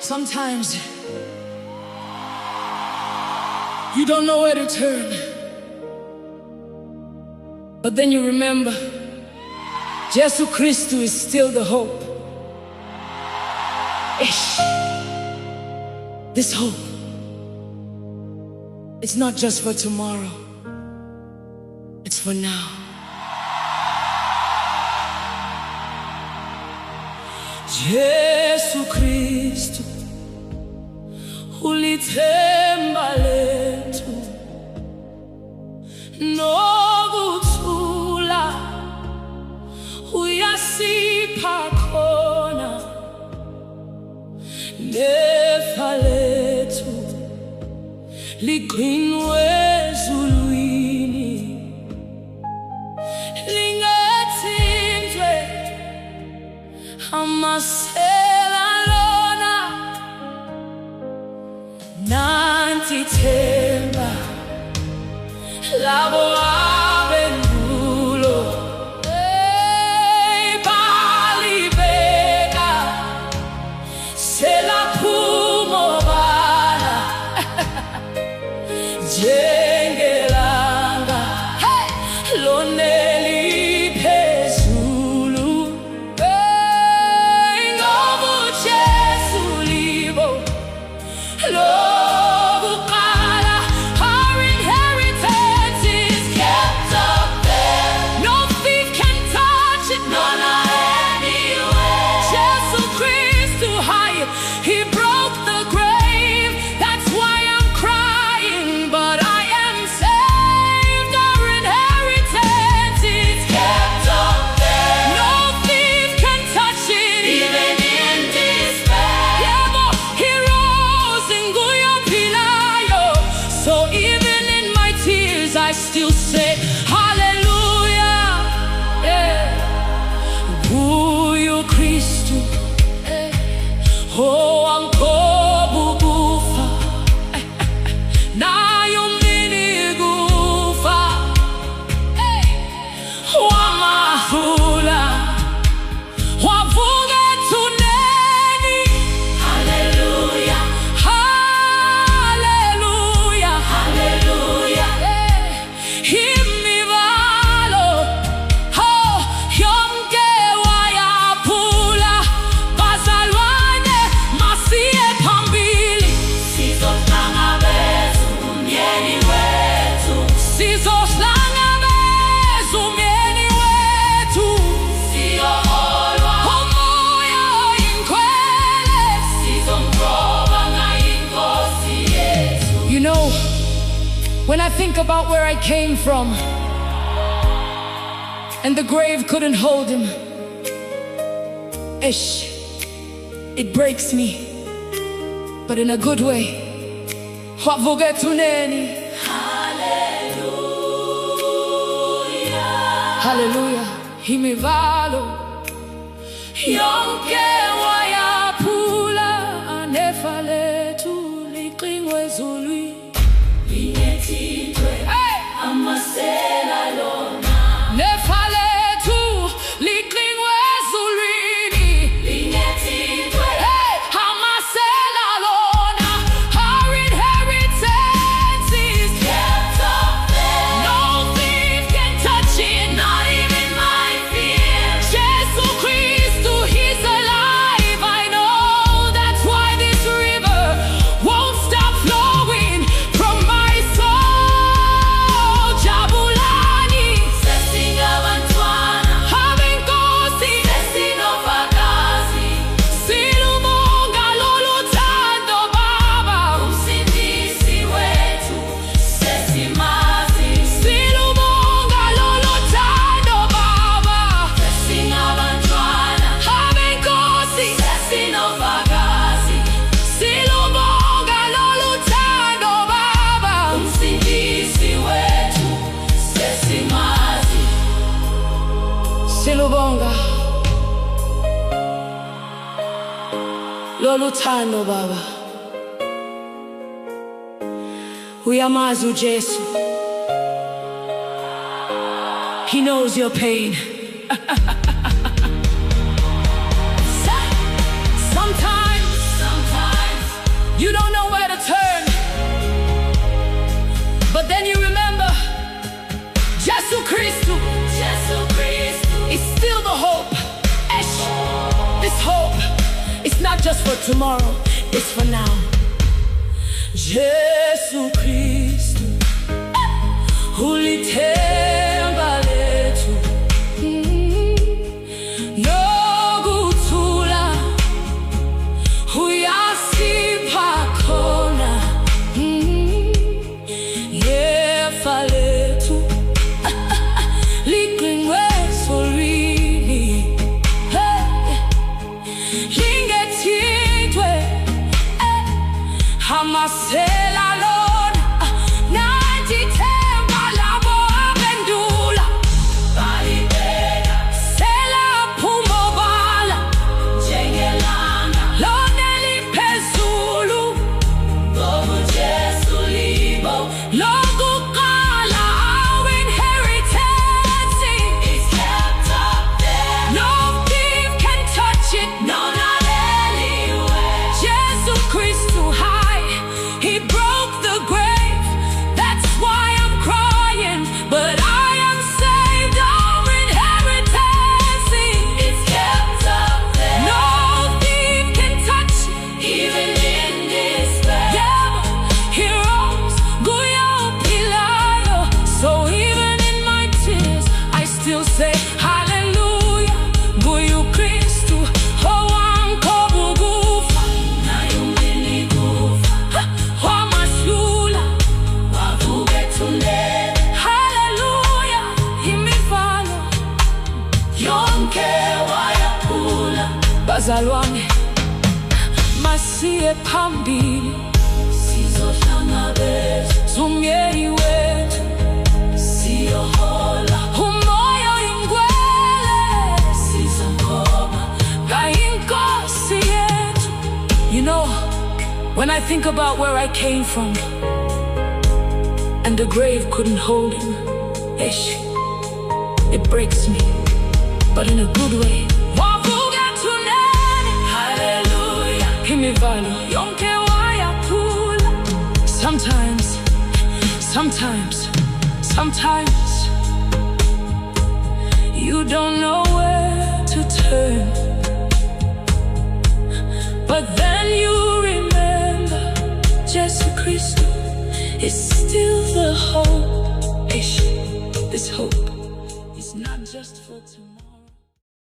Sometimes you don't know where to turn, but then you remember Jesus Christ is still the hope. Ish. This hope, it's not just for tomorrow, it's for now. Jesus Christ, ulithemba lethu nokuthula uyasipha khona. Nefa Lethu ligcinwe ezulwini, lingathintwe amasela lona. Nanti themba labo abendulo balibeka selaphuma obala njengelanga loneli phezulu. Ngoba uJesu libo lokuqala, our inheritance is kept up there. No thief can touch it, none anywhere. Jesus Christ too high, He broke the grave. That's why I'm crying, but I am saved. Our inheritance is kept up there. No thief can touch it, even in despair. Yebo, He rose in Pilayo. So even in my tears, I still say hallelujah. Yeah. Kuyo Kristu, oh ankobu kufa, nayo mini kufa, wamahula wavuka tuneni. Hallelujah, hallelujah, hallelujah. Imivalo, oh, yonke wayaphula. Bazalwane masiye phambili, sizohlangabeza umyeni wethu, sizohlangabeza umyeni wethu. Siyoholwa umoya oyinkwele, sizomgcoba ngayinkosi yethu. You know, when I think about where I came from and the grave couldn't hold him, ish, it breaks me, but in a good way. Wavuke tuneni. Hallelujah, hallelujah. Imivalo yonke wayaphula. Nefa Lethu ligcinwe ezulwini, amasela lona. Nefa Lethu ligcinwe ezulwini, amasela lona. Our inheritance is kept up there. No thief can touch it, not even my fear. Jesus Christ, He's alive. I know that's why this river won't stop flowing from my soul. Jabulani, sesingabantwana abenkosi, sesinofakazi. Silubonga lolu thando Baba, umsindisi wethu sesimazi. Silubonga lolu thando Baba, sesingabantwana abenkosi, sesinofakazi. Silubonga lolu thando Baba, umsindisi wethu sesimazi. Silubonga lolu thando Baba, uyamazi uJesu. He knows your pain. Sometimes You don't know where to turn, but then you remember Jesus Christ is still the hope. This hope, it's not just for tomorrow, it's for now. Jesus Christ, ulithemba lethu, nokuthula uyasipha khona. Nefa Lethu liqinwe solwini, lingethithwe amasela lona nathi themba labo abendula. Sela phumobala njengelanga lona liphezulu, ngoba uJesu libo lokuqala. Our inheritance is kept up there. No thief can touch it, no, not anywhere. Jesus Christ too high, He broke the grave. That's why I'm crying, but I am saved. Our inheritance is kept up there. No thief can touch it, even in despair. Yeah, He rose, Guyo Pilato. So even in my tears, I still say hallelujah. Guyo Kristu, owankobukufa nayumini kufa, wamahlula wavukethulele. Hallelujah, imifano yonke wayaphula. Bazalwane, masiye phambili, sizohlangabeza zumyeni wethu, siyohola. Umoya ingcwele, sizamkhoba ngayinkosi yethu. You know, when I think about where I came from and the grave couldn't hold him, it breaks me, but in a good way. Wavukethulele, hallelujah, imivalo yonke wayaphula. Sometimes you don't know where to turn, but then you remember Jesus Christ is still the hope. This hope is not just for tomorrow.